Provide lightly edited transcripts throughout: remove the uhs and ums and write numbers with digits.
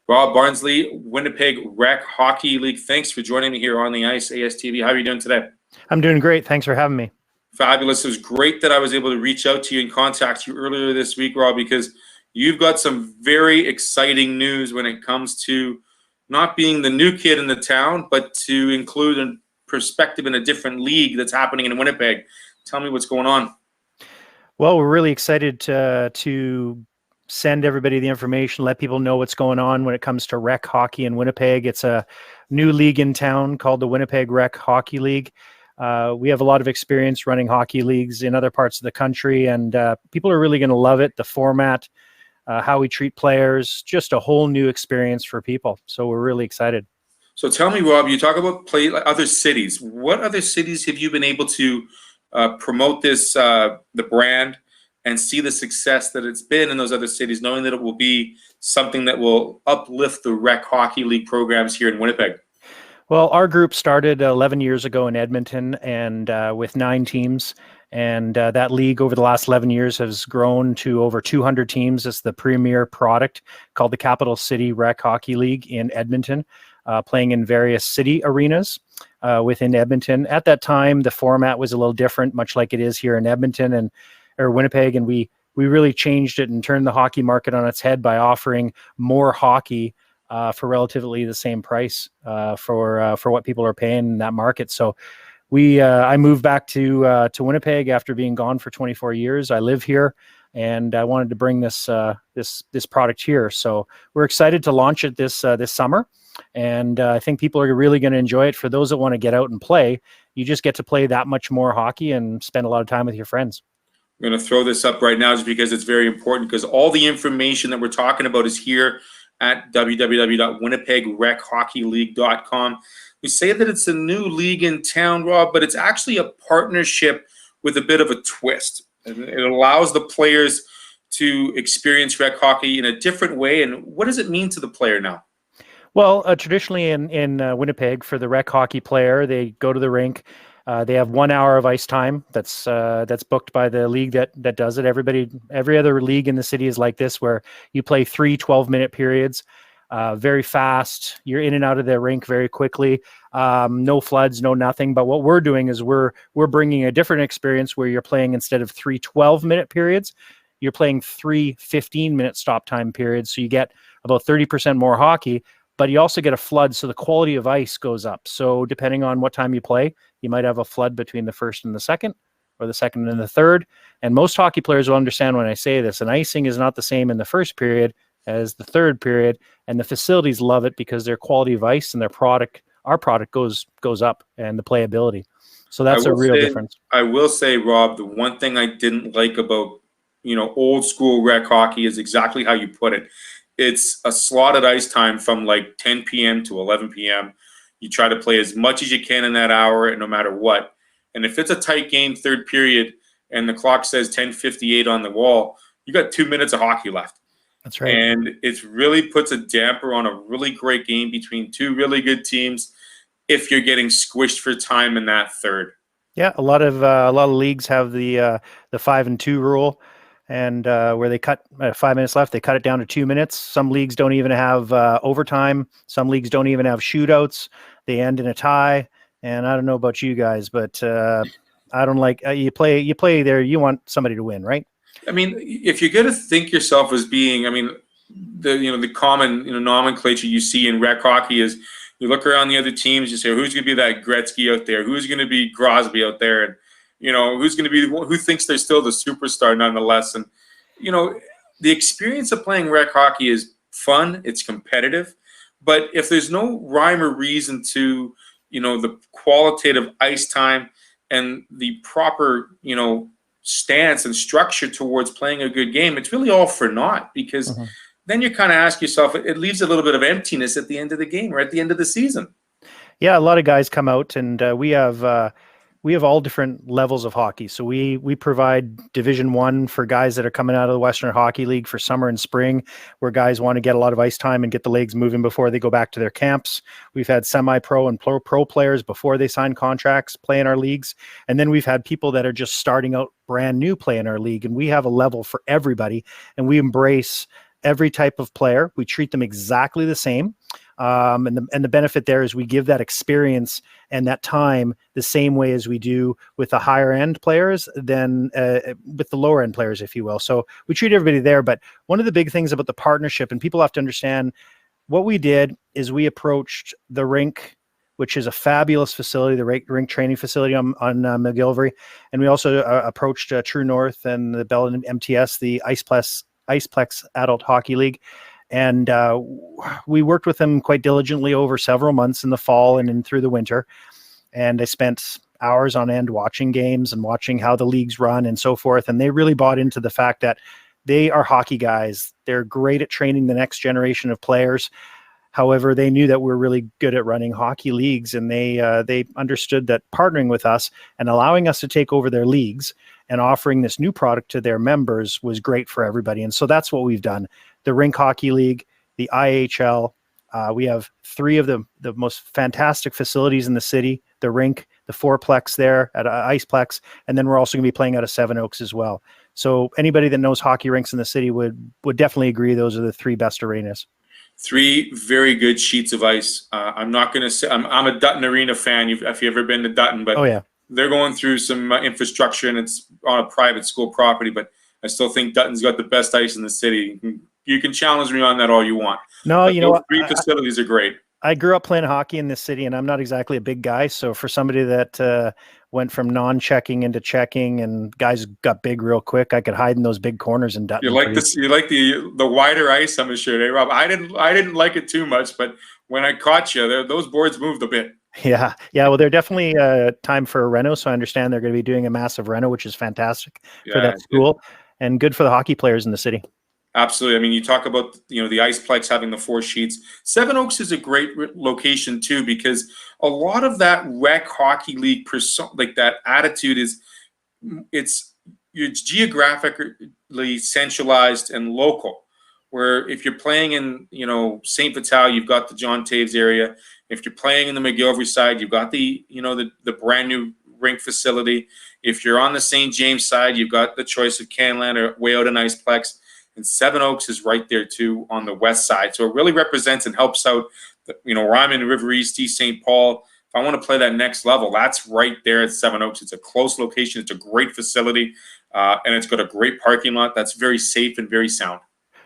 Rob Barnsley, Winnipeg Rec Hockey League. Thanks for joining me here on the ice, ASTV. How are you doing today? I'm doing great. Thanks for having me. Fabulous. It was great that I was able to reach out to you and contact you earlier this week, Rob, because you've got some very exciting news when it comes to not being the new kid in the town, but to include a perspective in a different league that's happening in Winnipeg. Tell me what's going on. Well, we're really excited to send everybody the information, let people know what's going on when it comes to rec hockey in Winnipeg. It's a new league in town called the Winnipeg Rec Hockey League. We have a lot of experience running hockey leagues in other parts of the country, and people are really going to love it. The format, how we treat players, just a whole new experience for people. So we're really excited. So tell me, Rob, you talk about other cities. What other cities have you been able to promote this, the brand, and see the success that it's been in those other cities, knowing that it will be something that will uplift the Rec Hockey League programs here in Winnipeg? Well, our group started 11 years ago in Edmonton, and with 9 teams. And that league over the last 11 years has grown to over 200 teams. It's the premier product called the Capital City Rec Hockey League in Edmonton, playing in various city arenas within Edmonton. At that time, the format was a little different, much like it is here in Edmonton or Winnipeg, and we really changed it and turned the hockey market on its head by offering more hockey for relatively the same price for what people are paying in that market. So I moved back to Winnipeg after being gone for 24 years. I live here, and I wanted to bring this product here. So we're excited to launch it this summer, and I think people are really going to enjoy it. For those that want to get out and play, you just get to play that much more hockey and spend a lot of time with your friends. I'm going to throw this up right now just because it's very important, because all the information that we're talking about is here at www.winnipegrechockeyleague.com. We say that it's a new league in town, Rob, but it's actually a partnership with a bit of a twist. And it allows the players to experience rec hockey in a different way. And what does it mean to the player now? Well, traditionally in Winnipeg, for the rec hockey player, they go to the rink. They have 1 hour of ice time. That's booked by the league that does it. Every other league in the city is like this, where you play 3 12-minute periods, very fast. You're in and out of the rink very quickly. No floods, no nothing. But what we're doing is we're bringing a different experience where you're playing, instead of 3 12-minute periods, you're playing 3 15-minute stop time periods. So you get about 30% more hockey, but you also get a flood, so the quality of ice goes up. So depending on what time you play, you might have a flood between the first and the second, or the second and the third. And most hockey players will understand when I say this. An icing is not the same in the first period as the third period, and the facilities love it because their quality of ice and our product goes up, and the playability. So that's a real difference. I will say, Rob, the one thing I didn't like about old school rec hockey is exactly how you put it. It's a slotted ice time from like 10 p.m. to 11 p.m. You try to play as much as you can in that hour, and no matter what. And if it's a tight game, third period, and the clock says 10:58 on the wall, you got 2 minutes of hockey left. That's right. And it really puts a damper on a really great game between two really good teams if you're getting squished for time in that third. Yeah, a lot of leagues have the 5 and 2 rule. And where they cut 5 minutes left, they cut it down to 2 minutes. Some leagues don't even have overtime. Some leagues don't even have shootouts. They end in a tie. And I don't know about you guys, but I don't like you play there. You want somebody to win, right? I mean, if you're going to think yourself as being, the common nomenclature you see in rec hockey is you look around the other teams, you say, who's going to be that Gretzky out there? Who's going to be Crosby out there? And who's going to be who thinks they're still the superstar nonetheless. And, the experience of playing rec hockey is fun. It's competitive. But if there's no rhyme or reason to, the qualitative ice time and the proper, stance and structure towards playing a good game, it's really all for naught, because then you kind of ask yourself, it leaves a little bit of emptiness at the end of the game or at the end of the season. Yeah, a lot of guys come out, and we have all different levels of hockey. So we provide Division 1 for guys that are coming out of the Western Hockey League for summer and spring, where guys want to get a lot of ice time and get the legs moving before they go back to their camps. We've had semi-pro and pro players before they sign contracts play in our leagues. And then we've had people that are just starting out brand new play in our league. And we have a level for everybody. And we embrace every type of player. We treat them exactly the same. And the benefit there is we give that experience and that time the same way as we do with the higher end players than with the lower end players, if you will. So we treat everybody there. But one of the big things about the partnership, and people have to understand, what we did is we approached the rink, which is a fabulous facility, the rink training facility on McGillivray. And we also approached True North and the Bell and MTS, the Iceplex Adult Hockey League. And we worked with them quite diligently over several months in the fall and through the winter. And I spent hours on end watching games and watching how the leagues run and so forth. And they really bought into the fact that they are hockey guys. They're great at training the next generation of players. However, they knew that we're really good at running hockey leagues, and they understood that partnering with us and allowing us to take over their leagues and offering this new product to their members was great for everybody. And so that's what we've done. The Rink Hockey League, the IHL, we have 3 of the most fantastic facilities in the city, the rink, the 4-plex there at Iceplex, and then we're also going to be playing out of Seven Oaks as well. So anybody that knows hockey rinks in the city would definitely agree those are the 3 best arenas. 3 very good sheets of ice. I'm not going to say I'm a Dutton Arena fan. If you've ever been to Dutton, but oh yeah, they're going through some infrastructure and it's on a private school property. But I still think Dutton's got the best ice in the city. You can challenge me on that all you want. No, but you know what? 3 facilities are great. I grew up playing hockey in this city, and I'm not exactly a big guy. So for somebody that went from non-checking into checking, and guys got big real quick, I could hide in those big corners in Dutton. You like this? You like the wider ice? I'm sure, eh, Rob? I didn't like it too much, but when I caught you, those boards moved a bit. Yeah. Well, they're definitely time for a reno. So I understand they're going to be doing a massive reno, which is fantastic for that school and good for the hockey players in the city. Absolutely. I mean, you talk about, the Iceplex having the 4 sheets. Seven Oaks is a great location too, because a lot of that rec hockey league like that attitude is it's geographically centralized and local. Where if you're playing in, St. Vital, you've got the John Taves area. If you're playing in the McGillivray side, you've got the brand new rink facility. If you're on the St. James side, you've got the choice of Canland or way out in Iceplex. And Seven Oaks is right there too on the west side. So it really represents and helps out, where I'm in River East, East St. Paul. If I want to play that next level, that's right there at Seven Oaks. It's a close location. It's a great facility. And it's got a great parking lot that's very safe and very sound.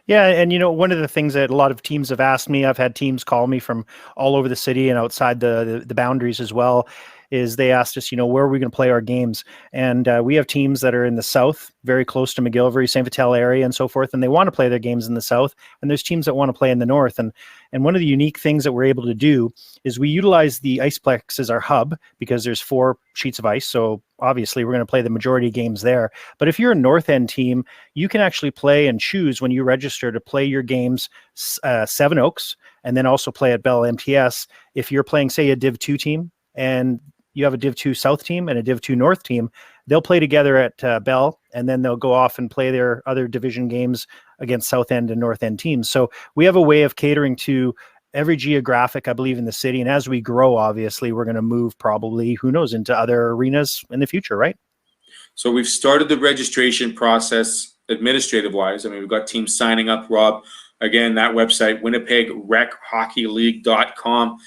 Yeah, and one of the things that a lot of teams have asked me, I've had teams call me from all over the city and outside the boundaries as well, is they asked us, where are we going to play our games? And we have teams that are in the south, very close to McGillivray, St. Vital area and so forth, and they want to play their games in the south. And there's teams that want to play in the north. And one of the unique things that we're able to do is we utilize the Iceplex as our hub because there's 4 sheets of ice. So obviously we're going to play the majority of games there. But if you're a north end team, you can actually play and choose when you register to play your games Seven Oaks and then also play at Bell MTS. If you're playing, say, a Div 2 team and you have a Div 2 South team and a Div 2 North team, they'll play together at Bell, and then they'll go off and play their other division games against South End and North End teams. So we have a way of catering to every geographic, I believe, in the city. And as we grow, obviously, we're going to move probably, who knows, into other arenas in the future, right? So we've started the registration process administrative-wise. I mean, we've got teams signing up, Rob. Again, that website, WinnipegRecHockeyLeague.com.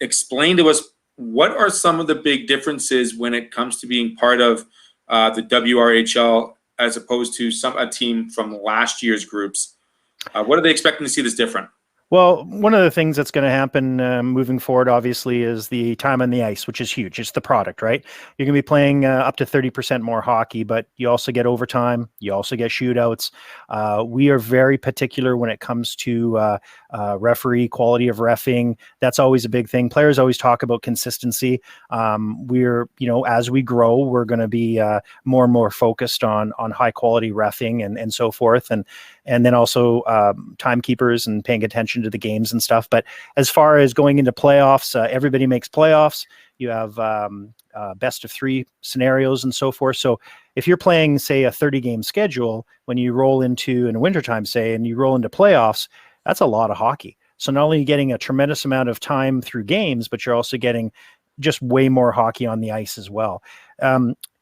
Explain to us, what are some of the big differences when it comes to being part of the WRHL as opposed to a team from last year's groups? What are they expecting to see that's different? Well, one of the things that's going to happen moving forward, obviously, is the time on the ice, which is huge. It's the product, right? You're going to be playing up to 30% more hockey, but you also get overtime. You also get shootouts. We are very particular when it comes to referee quality of reffing. That's always a big thing. Players always talk about consistency. We're, as we grow, we're going to be more and more focused on high quality reffing and so forth. And then also timekeepers and paying attention to the games and stuff. But as far as going into playoffs, everybody makes playoffs. You have best of 3 scenarios and so forth. So if you're playing, say, a 30-game schedule, when you roll into, in wintertime, say, and you roll into playoffs, that's a lot of hockey. So not only are you getting a tremendous amount of time through games, but you're also getting just way more hockey on the ice as well.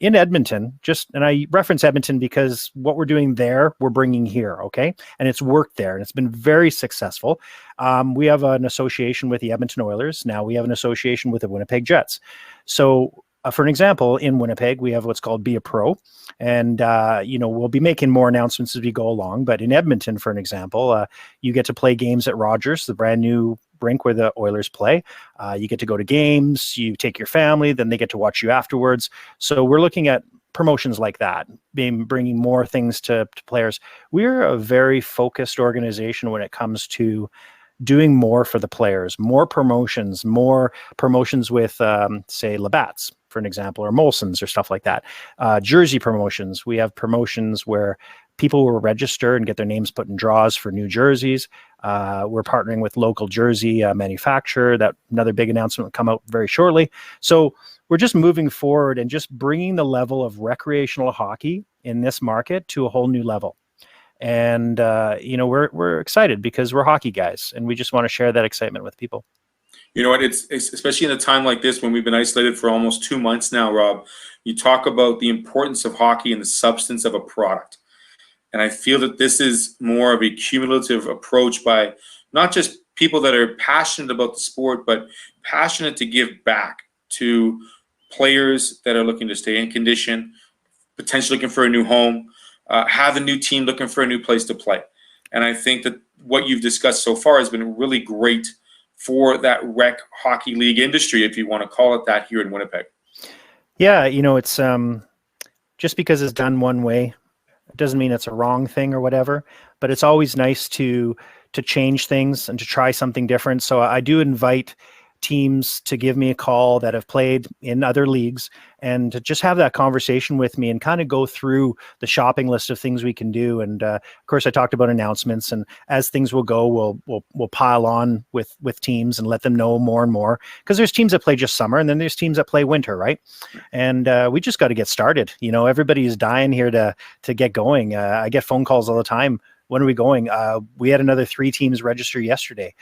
In Edmonton, and I reference Edmonton because what we're doing there, we're bringing here, okay? And it's worked there, and it's been very successful. We have an association with the Edmonton Oilers. Now we have an association with the Winnipeg Jets. So for an example, in Winnipeg, we have what's called Be a Pro. And, we'll be making more announcements as we go along. But in Edmonton, for an example, you get to play games at Rogers, the brand new rink where the Oilers play. You get to go to games, you take your family, then they get to watch you afterwards. So we're looking at promotions like that, bringing more things to players. We're a very focused organization when it comes to doing more for the players, more promotions with, say, Labatt's, for an example, or Molson's or stuff like that. Jersey promotions. We have promotions where people will register and get their names put in draws for new jerseys. We're partnering with local jersey manufacturer. That another big announcement will come out very shortly. So we're just moving forward and just bringing the level of recreational hockey in this market to a whole new level. And we're excited because we're hockey guys, and we just want to share that excitement with people. You know what? It's especially in a time like this when we've been isolated for almost 2 months now, Rob. You talk about the importance of hockey and the substance of a product, and I feel that this is more of a cumulative approach by not just people that are passionate about the sport, but passionate to give back to players that are looking to stay in condition, potentially looking for a new home. Have a new team looking for a new place to play. And I think that what you've discussed so far has been really great for that rec hockey league industry, if you want to call it that, here in Winnipeg. Yeah, it's just because it's done one way, it doesn't mean it's a wrong thing or whatever, but it's always nice to change things and to try something different. So I do invite teams to give me a call that have played in other leagues and to just have that conversation with me and kind of go through the shopping list of things we can do. And of course, I talked about announcements, and as things will go, we'll pile on with teams and let them know more and more, because there's teams that play just summer and then there's teams that play winter, right? And we just got to get started. Everybody's dying here to get going. I get phone calls all the time. When are we going? We had another 3 teams register yesterday.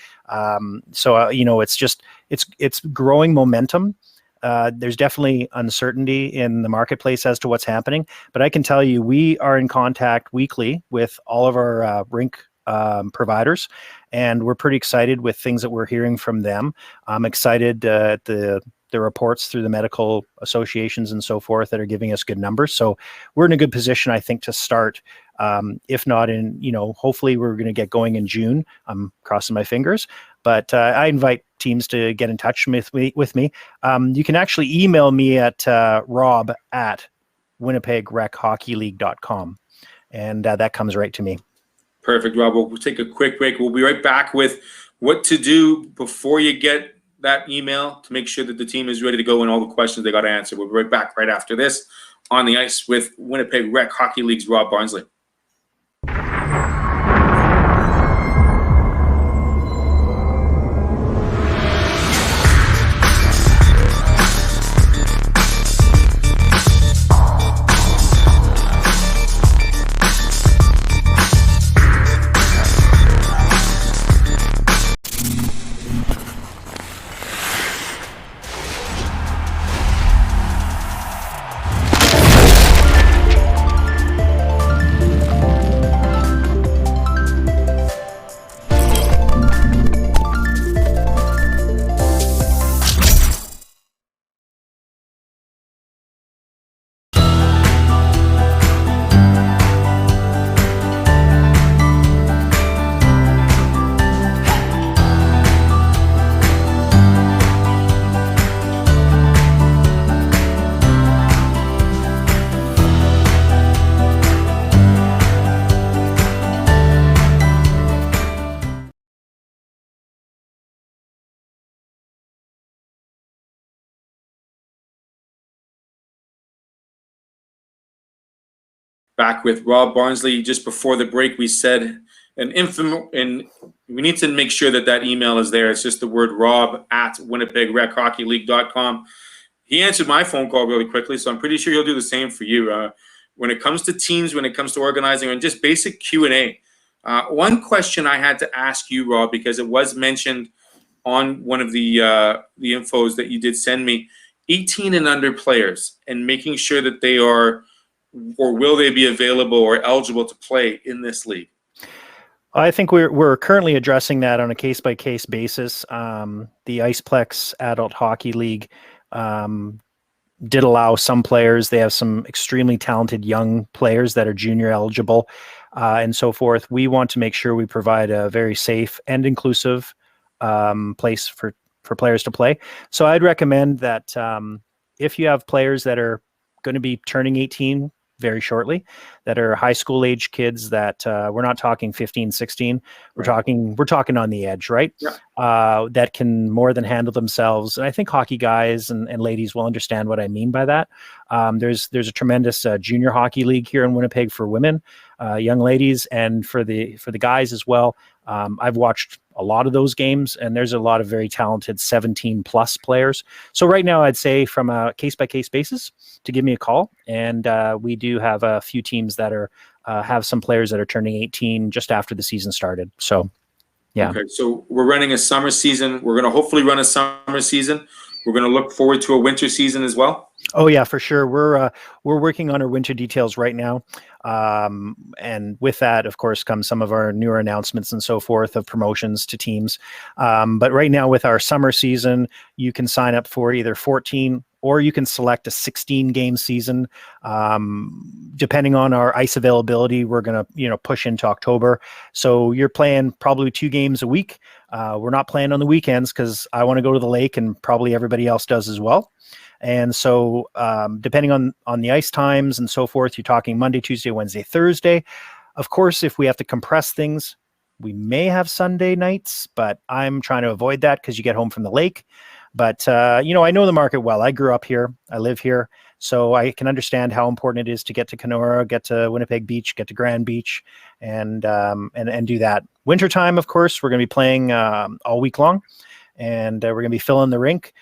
It's growing momentum. There's definitely uncertainty in the marketplace as to what's happening, but I can tell you we are in contact weekly with all of our rink providers, and we're pretty excited with things that we're hearing from them. I'm excited at the reports through the medical associations and so forth that are giving us good numbers. So we're in a good position, I think, to start. If not in, hopefully we're going to get going in June. I'm crossing my fingers, but I invite teams to get in touch with me. You can actually email me at rob@winnipegrechockeyleague.com, and that comes right to me. Perfect, Rob. We'll take a quick break. We'll be right back with what to do before you get that email to make sure that the team is ready to go and all the questions they got to answer. We'll be right back right after this on the ice with Winnipeg Rec Hockey League's Rob Barnsley. Back with Rob Barnsley. Just before the break, we said and we need to make sure that email is there. It's just the word rob@winnipegrechockeyleague.com. He answered my phone call really quickly, so I'm pretty sure he'll do the same for you. When it comes to teams, when it comes to organizing, and just basic Q&A. One question I had to ask you, Rob, because it was mentioned on one of the infos that you did send me, 18 and under players, and making sure that they are, or will they be available or eligible to play in this league? I think we're currently addressing that on a case-by-case basis. The Plex Adult Hockey League did allow some players. They have some extremely talented young players that are junior eligible and so forth. We want to make sure we provide a very safe and inclusive place for players to play. So I'd recommend that if you have players that are going to be turning 18 very shortly, that are high school age kids, that we're not talking 15, 16, we're talking on the edge, right? Yeah. That can more than handle themselves. And I think hockey guys and ladies will understand what I mean by that. There's a tremendous junior hockey league here in Winnipeg for women, young ladies, and for the guys as well. I've watched a lot of those games, and there's a lot of very talented 17 plus players. So right now I'd say from a case by case basis to give me a call. And we do have a few teams that are have some players that are turning 18 just after the season started. So yeah. Okay. So we're running a summer season. We're going to hopefully run a summer season. We're going to look forward to a winter season as well. Oh yeah, for sure. We're working on our winter details right now. And with that, of course, comes some of our newer announcements and so forth of promotions to teams. But right now with our summer season, you can sign up for either 14 or you can select a 16-game season. Depending on our ice availability, we're going to, push into October. So you're playing probably 2 games a week. We're not playing on the weekends because I want to go to the lake, and probably everybody else does as well. And so depending on the ice times and so forth, you're talking Monday, Tuesday, Wednesday, Thursday. Of course, if we have to compress things, we may have Sunday nights, but I'm trying to avoid that because you get home from the lake. But, I know the market well. I grew up here. I live here. So I can understand how important it is to get to Kenora, get to Winnipeg Beach, get to Grand Beach, and do that. Wintertime, of course, we're going to be playing all week long, and we're going to be filling the rink.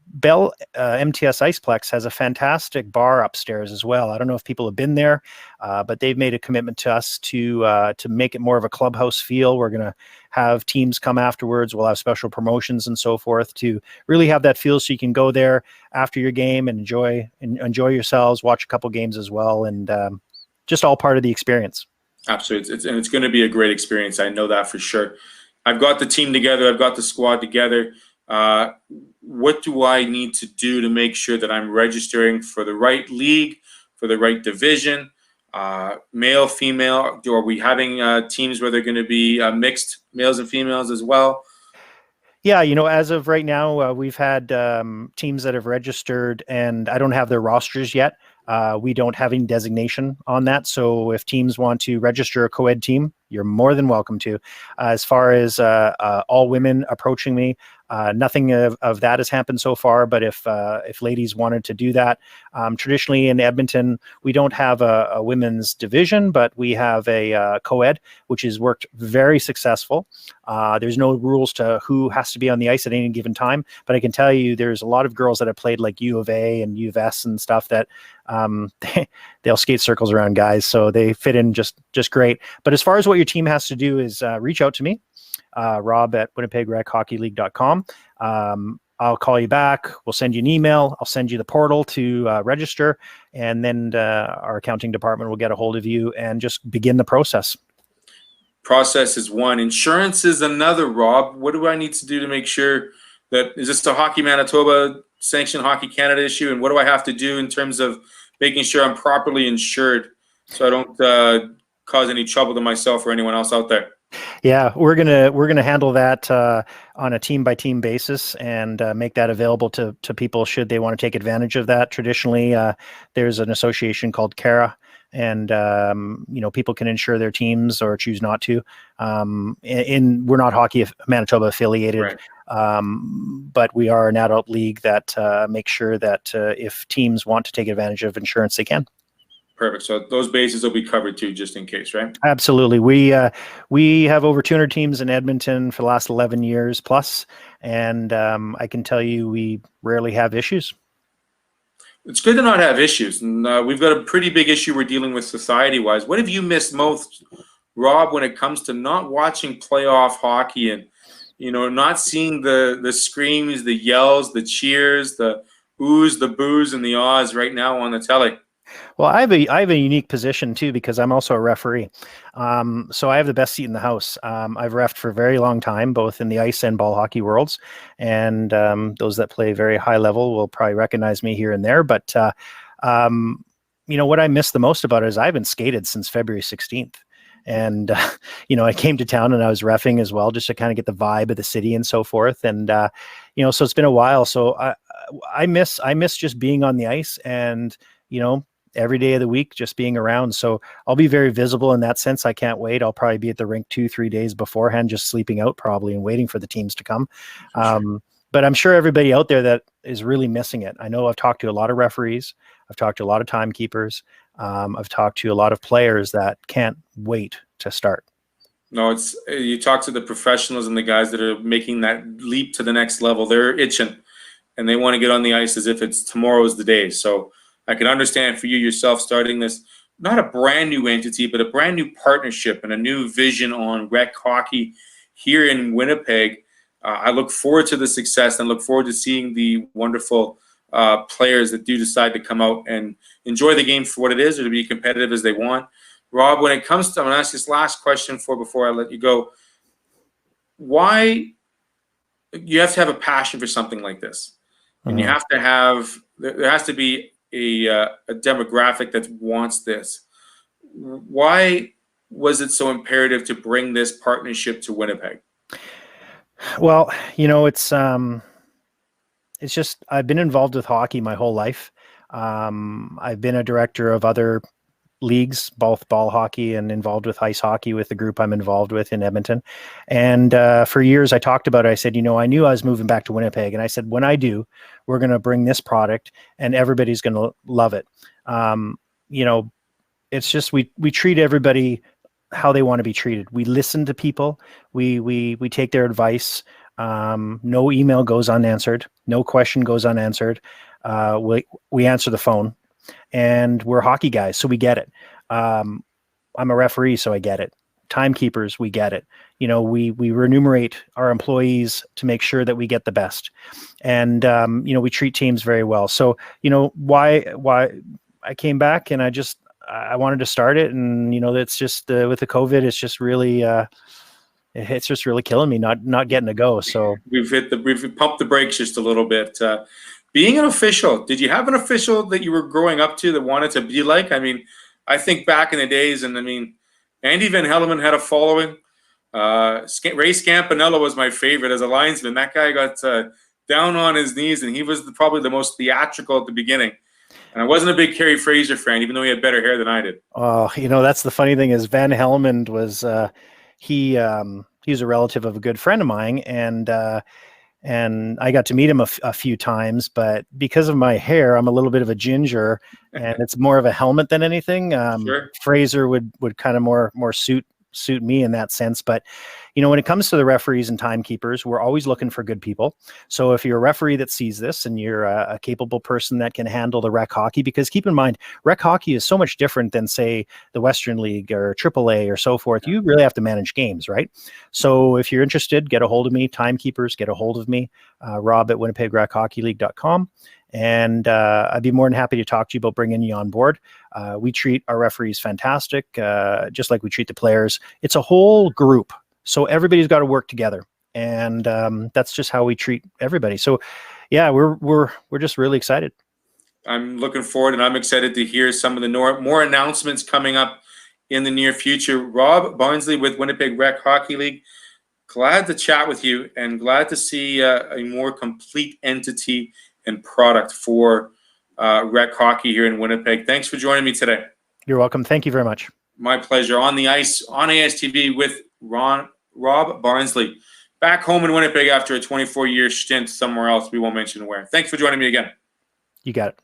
Bell MTS Iceplex has a fantastic bar upstairs as well. I don't know if people have been there, but they've made a commitment to us to make it more of a clubhouse feel. We're going to have teams come afterwards. We'll have special promotions and so forth to really have that feel, so you can go there after your game and enjoy yourselves, watch a couple games as well, and just all part of the experience. Absolutely. It's going to be a great experience. I know that for sure. I've got the team together. I've got the squad together. What do I need to do to make sure that I'm registering for the right league, for the right division, male, female? Are we having teams where they're going to be mixed males and females as well? Yeah, as of right now, we've had teams that have registered, and I don't have their rosters yet. We don't have any designation on that. So if teams want to register a co-ed team, you're more than welcome to. As far as all women approaching me, nothing of that has happened so far. But if ladies wanted to do that, traditionally in Edmonton, we don't have a women's division, but we have a co-ed, which has worked very successful. There's no rules to who has to be on the ice at any given time. But I can tell you there's a lot of girls that have played like U of A and U of S and stuff that they'll skate circles around guys. So they fit in just great. But as far as what your team has to do is reach out to me. Rob at WinnipegRecHockeyLeague.com. I'll call you back. We'll send you an email. I'll send you the portal to register, and then our accounting department will get a hold of you and just begin the process. Process is one. Insurance is another, Rob. What do I need to do to make sure that, is this a Hockey Manitoba sanctioned Hockey Canada issue, and what do I have to do in terms of making sure I'm properly insured so I don't cause any trouble to myself or anyone else out there? Yeah, we're gonna handle that on a team by team basis and make that available to people should they want to take advantage of that. Traditionally, there's an association called CARA, and people can insure their teams or choose not to. We're not Hockey Manitoba affiliated, right. But we are an adult league that makes sure that if teams want to take advantage of insurance, they can. Perfect. So those bases will be covered too, just in case, right? Absolutely. We have over 200 teams in Edmonton for the last 11 years plus, and I can tell you we rarely have issues. It's good to not have issues, and we've got a pretty big issue we're dealing with society-wise. What have you missed most, Rob, when it comes to not watching playoff hockey and not seeing the screams, the yells, the cheers, the oohs, the boos, and the ahs right now on the telly. Well, I have a unique position too because I'm also a referee. So I have the best seat in the house. I've reffed for a very long time, both in the ice and ball hockey worlds. And those that play very high level will probably recognize me here and there. But what I miss the most about it is I haven't skated since February 16th. And, I came to town and I was reffing as well, just to kind of get the vibe of the city and so forth. And, so it's been a while. So I miss just being on the ice and, every day of the week, just being around. So I'll be very visible in that sense. I can't wait. I'll probably be at the rink 2-3 days beforehand, just sleeping out probably and waiting for the teams to come. Sure. But I'm sure everybody out there that is really missing it. I know I've talked to a lot of referees. I've talked to a lot of timekeepers. I've talked to a lot of players that can't wait to start. No, you talk to the professionals and the guys that are making that leap to the next level. They're itching and they want to get on the ice as if it's tomorrow's the day. So I can understand for you yourself starting this, not a brand new entity, but a brand new partnership and a new vision on rec hockey here in Winnipeg. I look forward to the success and look forward to seeing the wonderful players that do decide to come out and enjoy the game for what it is or to be competitive as they want. Rob, when it comes to, I'm going to ask this last question before I let you go. Why you have to have a passion for something like this? And you have to have, there has to be a demographic that wants this. Why was it so imperative to bring this partnership to Winnipeg? Well, it's just, I've been involved with hockey my whole life. I've been a director of other leagues, both ball hockey and involved with ice hockey with the group I'm involved with in Edmonton. And for years I talked about it. I said, I knew I was moving back to Winnipeg. And I said, when I do, we're going to bring this product and everybody's going to love it. It's just, we treat everybody how they want to be treated. We listen to people. We take their advice. No email goes unanswered. No question goes unanswered. We answer the phone. And we're hockey guys, so we get it. I'm a referee, so I get it. Timekeepers, we get it. We remunerate our employees to make sure that we get the best. And, we treat teams very well. So, why I came back and I wanted to start it. And, it's just with the COVID, it's just really, killing me, not getting to go. So we've pumped the brakes just a little bit. Being an official, did you have an official that you were growing up to that wanted to be like? I mean, I think back in the days, and Andy Van Hellemond had a following. Ray Scampanella was my favorite as a linesman. That guy got down on his knees, and he was probably the most theatrical at the beginning. And I wasn't a big Kerry Fraser fan, even though he had better hair than I did. Oh, that's the funny thing is Van Hellemond was he was a relative of a good friend of mine, and I got to meet him a few times, but because of my hair, I'm a little bit of a ginger, and it's more of a helmet than anything. Sure. Fraser would kind of more suit me in that sense. But, when it comes to the referees and timekeepers, we're always looking for good people. So if you're a referee that sees this and you're a capable person that can handle the rec hockey, because keep in mind, rec hockey is so much different than, say, the Western League or AAA or so forth. You really have to manage games, right? So if you're interested, get a hold of me. Timekeepers, get a hold of me. Rob at WinnipegRecHockeyLeague.com. And I'd be more than happy to talk to you about bringing you on board. We treat our referees fantastic, just like we treat the players. It's a whole group. So everybody's got to work together. And that's just how we treat everybody. So, yeah, we're just really excited. I'm looking forward, and I'm excited to hear some of the more announcements coming up in the near future. Rob Barnsley with Winnipeg Rec Hockey League. Glad to chat with you and glad to see a more complete entity and product for rec hockey here in Winnipeg. Thanks for joining me today. You're welcome. Thank you very much. My pleasure. On the ice, on ASTV with Rob Barnsley. Back home in Winnipeg after a 24-year stint somewhere else. We won't mention where. Thanks for joining me again. You got it.